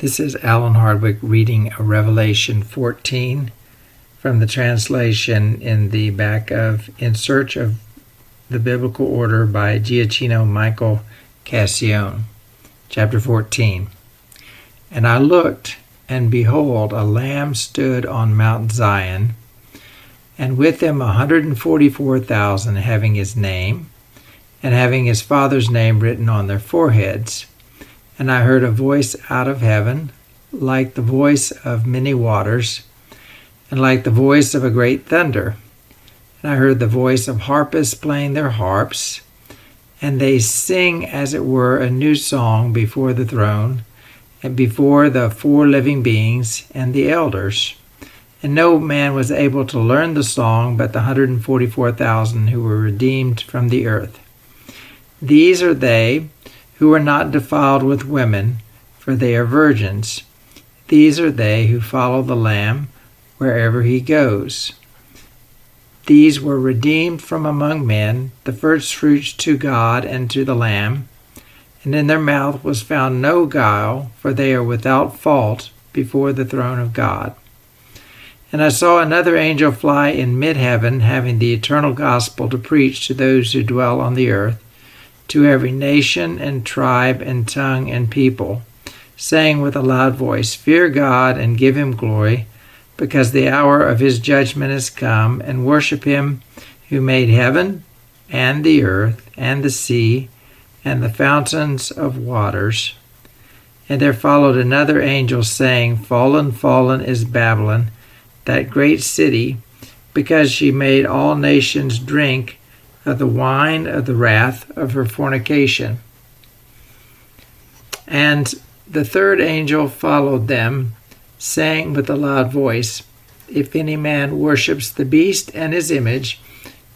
This is Alan Hardwicke reading Revelation 14 from the translation in the back of In Search of the Biblical Order by Giacchino Michael Cassione. Chapter 14. And I looked, and behold, a Lamb stood on Mount Zion, and with him 144,000 having his name, and having his Father's name written on their foreheads. And I heard a voice out of heaven, like the voice of many waters, and like the voice of a great thunder. And I heard the voice of harpists playing their harps, and they sing as it were a new song before the throne, and before the four living beings and the elders. And no man was able to learn the song but the 144,000 who were redeemed from the earth. These are they who are not defiled with women, for they are virgins. These are they who follow the Lamb wherever he goes. These were redeemed from among men, the firstfruits to God and to the Lamb. And in their mouth was found no guile, for they are without fault before the throne of God. And I saw another angel fly in mid-heaven, having the eternal gospel to preach to those who dwell on the earth, to every nation and tribe and tongue and people, saying with a loud voice, Fear God and give him glory, because the hour of his judgment is come, and worship him who made heaven and the earth and the sea and the fountains of waters. And there followed another angel, saying, Fallen, fallen is Babylon, that great city, because she made all nations drink of the wine of the wrath of her fornication. And the third angel followed them, saying with a loud voice, If any man worships the beast and his image,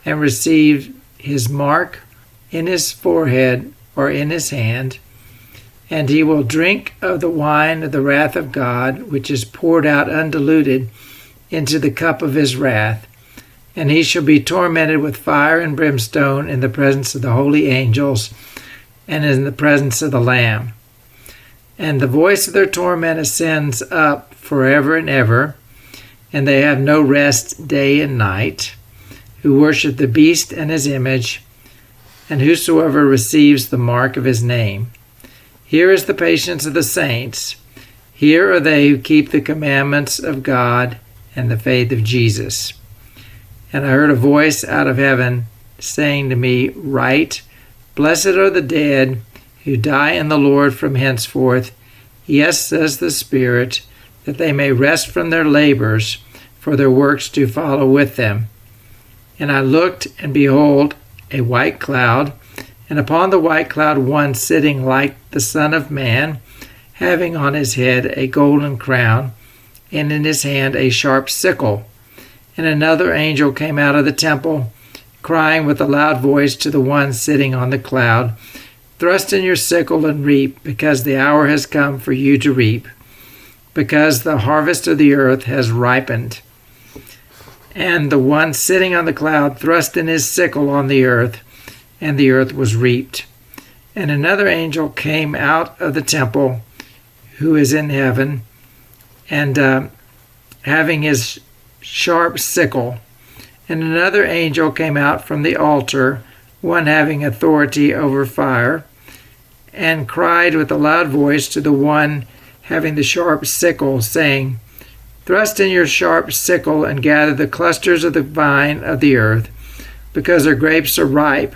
and receives his mark in his forehead or in his hand, and he will drink of the wine of the wrath of God, which is poured out undiluted into the cup of his wrath, and he shall be tormented with fire and brimstone in the presence of the holy angels and in the presence of the Lamb. And the voice of their torment ascends up forever and ever, and they have no rest day and night, who worship the beast and his image, and whosoever receives the mark of his name. Here is the patience of the saints. Here are they who keep the commandments of God and the faith of Jesus. And I heard a voice out of heaven saying to me, Write, Blessed are the dead who die in the Lord from henceforth. Yes, says the Spirit, that they may rest from their labors, for their works do follow with them. And I looked, and behold, a white cloud, and upon the white cloud one sitting like the Son of Man, having on his head a golden crown, and in his hand a sharp sickle. And another angel came out of the temple, crying with a loud voice to the one sitting on the cloud, Thrust in your sickle and reap, because the hour has come for you to reap, because the harvest of the earth has ripened. And the one sitting on the cloud thrust in his sickle on the earth, and the earth was reaped. And another angel came out of the temple, who is in heaven, and having his sharp sickle. And another angel came out from the altar, one having authority over fire, and cried with a loud voice to the one having the sharp sickle, saying, Thrust in your sharp sickle and gather the clusters of the vine of the earth, because their grapes are ripe.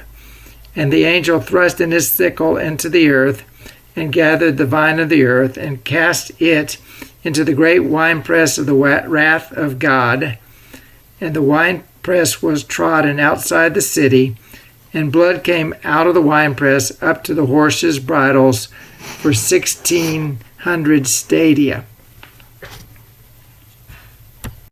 And the angel thrust in his sickle into the earth, and gathered the vine of the earth, and cast it into the great winepress of the wrath of God. And the winepress was trodden outside the city, and blood came out of the winepress up to the horses' bridles for 1,600 stadia.